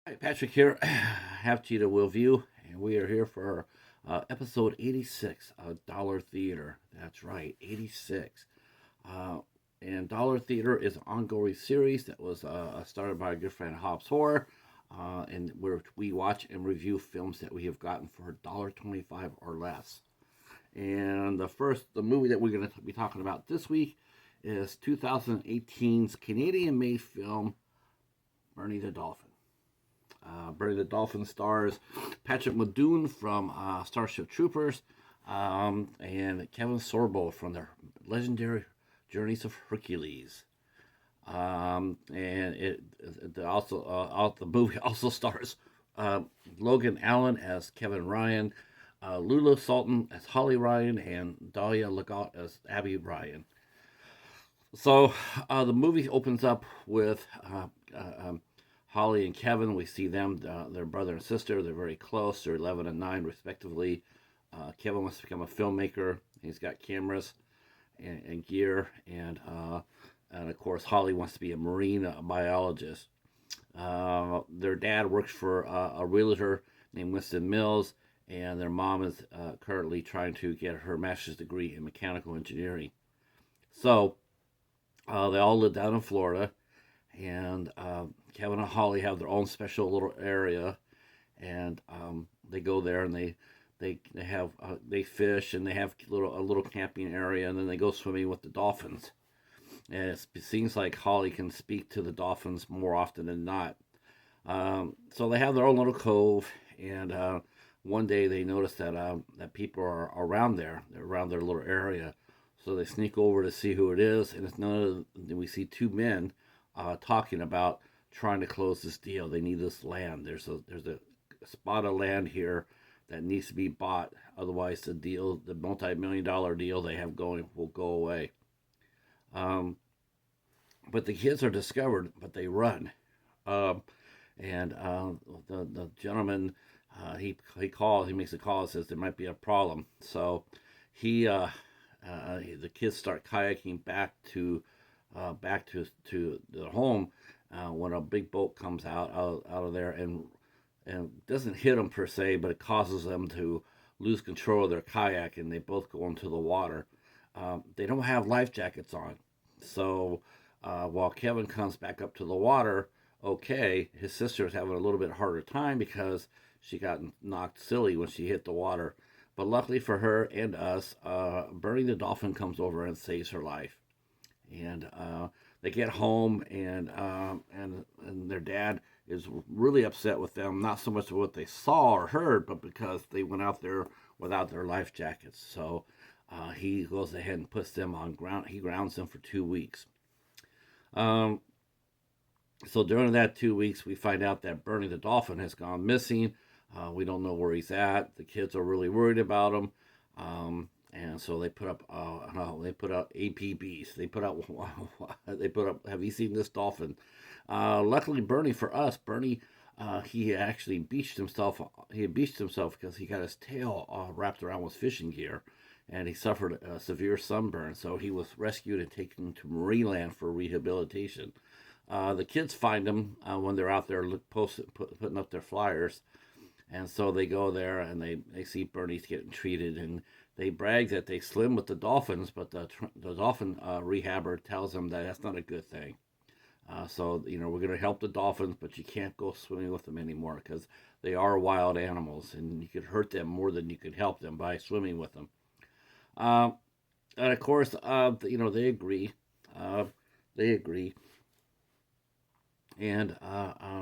Hi, Patrick here. Half Cheetah Will View, and we are here for episode 86 of Dollar Theater. That's right, 86. Uh, and Dollar Theater is an ongoing series that was started by our good friend Hobbs Horror, and where we watch and review films that we have gotten for $1.25 or less. And the movie that we're going to be talking about this week is 2018's Canadian-made film Bernie the Dolphin. Bernie the Dolphin stars Patrick Muldoon from Starship Troopers and Kevin Sorbo from the legendary Journeys of Hercules. And the movie also stars uh, Logan Allen as Kevin Ryan, Lula Sultan as Holly Ryan, and Dahlia Legault as Abby Ryan. So the movie opens up with Holly and Kevin. We see them, their brother and sister. They're very close. They're 11 and 9, respectively. Kevin wants to become a filmmaker. He's got cameras and gear. And of course, Holly wants to be a marine biologist. Their dad works for a realtor named Winston Mills, and their mom is currently trying to get her master's degree in mechanical engineering. So they all live down in Florida, and Kevin and Holly have their own special little area, and they go there and they fish, and they have a little camping area, and then they go swimming with the dolphins. And it seems like Holly can speak to the dolphins more often than not. So they have their own little cove, and one day they notice that people are around there. They're around their little area, so they sneak over to see who it is, and it's none of. We see two men talking about trying to close this deal. They need this land. There's a spot of land here that needs to be bought. Otherwise, the multi-million-dollar deal they have going, will go away. Um, but the kids are discovered, but they run. Um, and the gentleman, he makes a call and says there might be a problem. So he the kids start kayaking back to the home when a big boat comes out of there, and doesn't hit them per se, but it causes them to lose control of their kayak, and they both go into the water. They don't have life jackets on, so while Kevin comes back up to the water, okay, his sister is having a little bit harder time because she got knocked silly when she hit the water. But luckily for her and us, Bernie the Dolphin comes over and saves her life. And they get home, and their dad is really upset with them. Not so much what they saw or heard, but because they went out there without their life jackets. So he goes ahead and puts them on ground. He grounds them for 2 weeks. Um, so during that 2 weeks, we find out that Bernie the Dolphin has gone missing. We don't know where he's at. The kids are really worried about him. And so they put up no, they put out APBs. They put up, have you seen this dolphin? Luckily Bernie, for us, Bernie, he actually beached himself. He beached himself because he got his tail wrapped around with fishing gear, and he suffered a severe sunburn. So he was rescued and taken to Marineland for rehabilitation. The kids find him when they're out there putting up their flyers, and so they go there and they see Bernie's getting treated, and they brag that they swim with the dolphins, but the dolphin rehabber tells them that that's not a good thing. So, we're going to help the dolphins, but you can't go swimming with them anymore because they are wild animals, and you could hurt them more than you could help them by swimming with them. Uh, and of course, they agree. Uh, they agree. And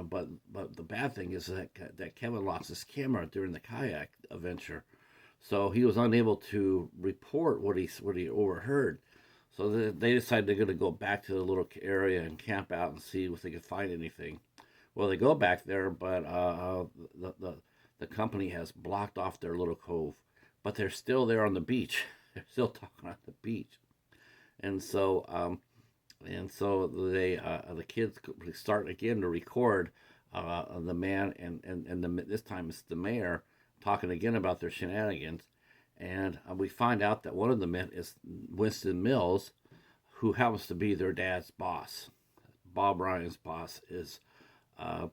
but the bad thing is that Kevin lost his camera during the kayak adventure, so he was unable to report what he overheard. So they decided they're going to go back to the little area and camp out and see if they could find anything. Well, they go back there, but the company has blocked off their little cove, but they're still there on the beach. They're still talking on the beach, and so the kids start again to record the man and this time it's the mayor talking again about their shenanigans, and we find out that one of the men is Winston Mills, who happens to be their dad's boss. Bob Ryan's boss is uh,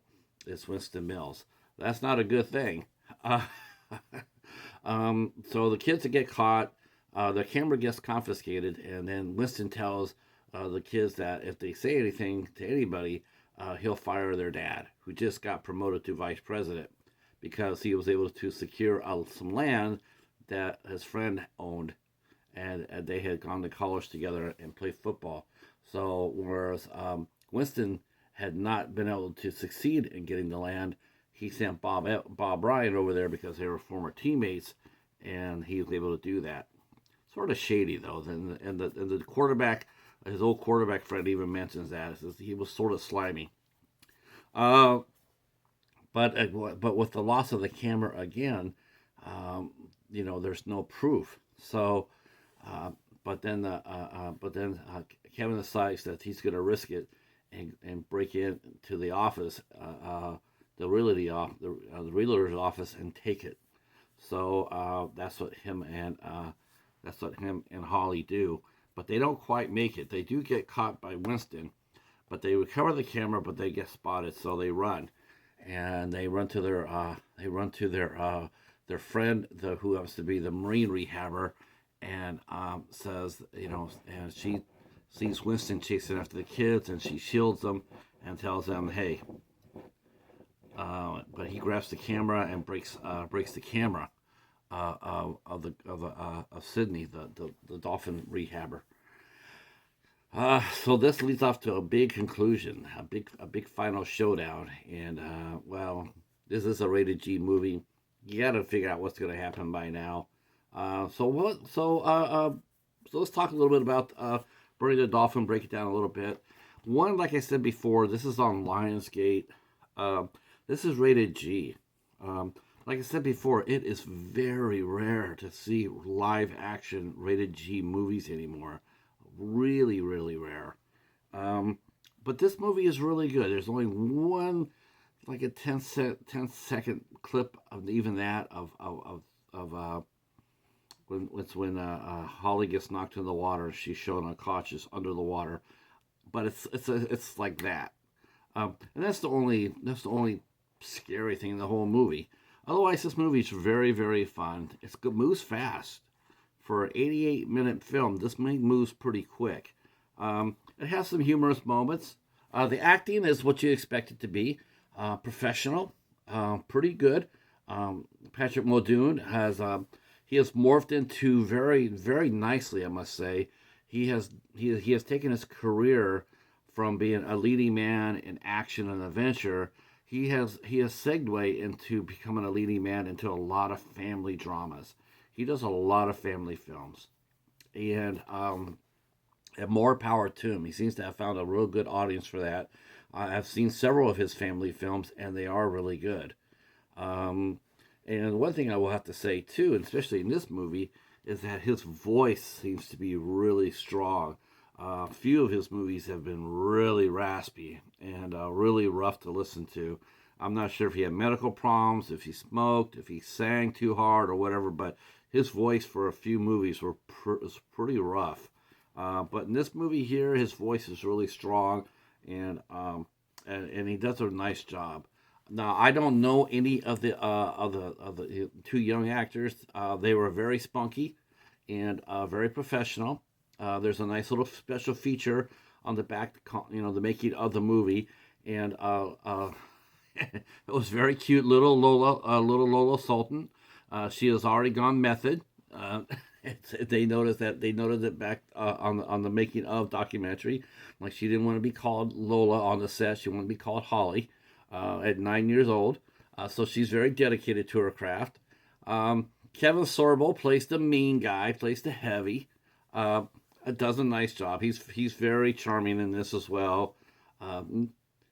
It's Winston Mills. That's not a good thing. Uh, so the kids that get caught, the camera gets confiscated, and then Winston tells the kids that if they say anything to anybody, he'll fire their dad, who just got promoted to vice president because he was able to secure some land that his friend owned, and they had gone to college together and played football. So whereas Winston had not been able to succeed in getting the land, he sent Bob Ryan over there because they were former teammates, and he was able to do that. Sort of shady though, and the quarterback, his old quarterback friend, even mentions that he was sort of slimy. Uh, but with the loss of the camera again, there's no proof. So, uh, but then Kevin decides that he's going to risk it and break into the office, the realtor's office, and take it. So that's what him and Holly do. But they don't quite make it. They do get caught by Winston, but they recover the camera, but they get spotted, so they run, and they run to their friend, who happens to be the Marine rehabber, and says, and she sees Winston chasing after the kids, and she shields them and tells them, hey. But he grabs the camera and breaks the camera of Sydney, the dolphin rehabber. So this leads off to a big conclusion, a big final showdown, and this is a rated G movie. You got to figure out what's going to happen by now. So let's talk a little bit about Bernie the Dolphin. Break it down a little bit. One, like I said before, this is on Lionsgate. This is rated G. Like I said before, it is very rare to see live action rated G movies anymore. Really, really rare. But this movie is really good. There's only one, like a 10-second clip of even that of when Holly gets knocked in the water. She's shown unconscious under the water, but it's like that. And that's the only scary thing in the whole movie. Otherwise, this movie is very, very fun. It's good, moves fast. For an 88-minute film, this moves pretty quick. It has some humorous moments. The acting is what you expect it to be. Professional, pretty good. Patrick Muldoon has morphed into very, very nicely, I must say. He has taken his career from being a leading man in action and adventure. He has segued into becoming a leading man into a lot of family dramas. He does a lot of family films, and more power to him. He seems to have found a real good audience for that. I've seen several of his family films, and they are really good. And one thing I will have to say too, and especially in this movie, is that his voice seems to be really strong. A few of his movies have been really raspy and really rough to listen to. I'm not sure if he had medical problems, if he smoked, if he sang too hard or whatever, but his voice for a few movies was pretty rough. But in this movie here, his voice is really strong, and he does a nice job. Now, I don't know any of the two young actors. They were very spunky and very professional. There's a nice little special feature on the back, the making of the movie, and it was very cute. Little Lola Sultan. She has already gone method. They noted it back on the making of documentary. Like, she didn't want to be called Lola on the set. She wanted to be called Holly at 9 years old. So she's very dedicated to her craft. Kevin Sorbo plays the mean guy, plays the heavy. Does a nice job. He's very charming in this as well.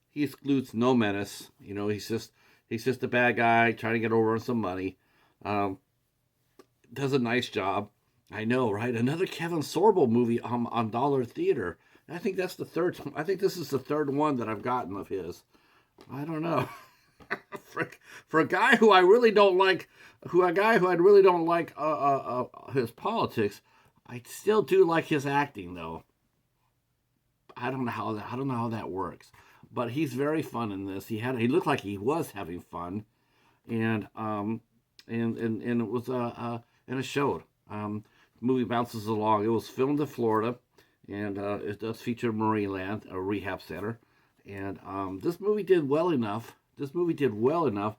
He excludes no menace. He's just a bad guy trying to get over on some money. Does a nice job. I know, right? Another Kevin Sorbo movie on Dollar Theater. I think that's the third. I think this is the third one that I've gotten of his. I don't know. for a guy who I really don't like, his politics, I still do like his acting though. I don't know how that works. but he's very fun in this. He looked like he was having fun, and and it was and it showed. The movie bounces along. It was filmed in Florida, and it does feature Marineland, a rehab center. And this movie did well enough. This movie did well enough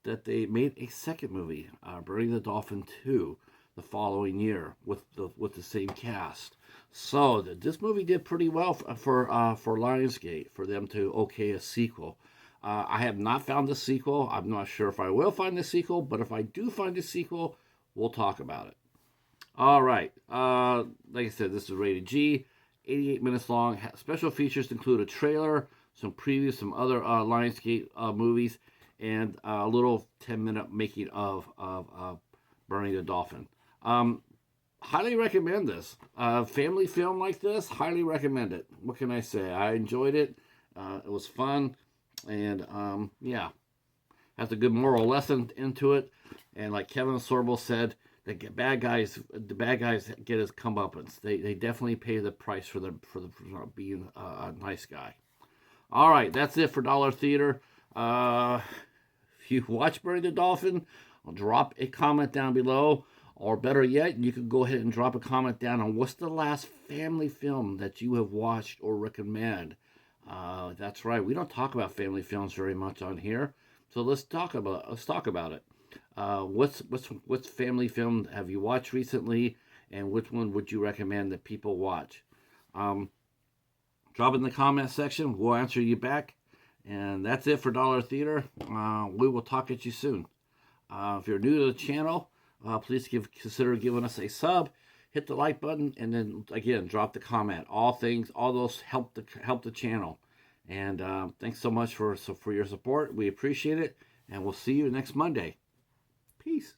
that they made a second movie, Bernie the Dolphin 2, the following year with the same cast. So this movie did pretty well for Lionsgate for them to okay a sequel. I have not found the sequel. I'm not sure if I will find the sequel, but if I do find the sequel, we'll talk about it. All right. Like I said, this is rated G, 88 minutes long. Special features include a trailer, some previews, some other Lionsgate movies, and a little 10-minute making of Bernie the Dolphin. Highly recommend this. Family film like this, highly recommend it. What can I say? I enjoyed it. It was fun. And yeah, has a good moral lesson into it. And like Kevin Sorbo said, the bad guys get his comeuppance. They definitely pay the price for being a nice guy. All right, that's it for Dollar Theater. If you watch Bernie the Dolphin, drop a comment down below. Or better yet, you could go ahead and drop a comment down on what's the last family film that you have watched or recommend. That's right, we don't talk about family films very much on here, so let's talk about it. What's family film have you watched recently, and which one would you recommend that people watch? Drop in the comment section. We'll answer you back. And that's it for Dollar Theater. We will talk at you soon. If you're new to the channel, please consider giving us a sub. Hit the like button, and then again drop the comment. All those help the channel. And thanks so much for your support. We appreciate it, and we'll see you next Monday. Peace.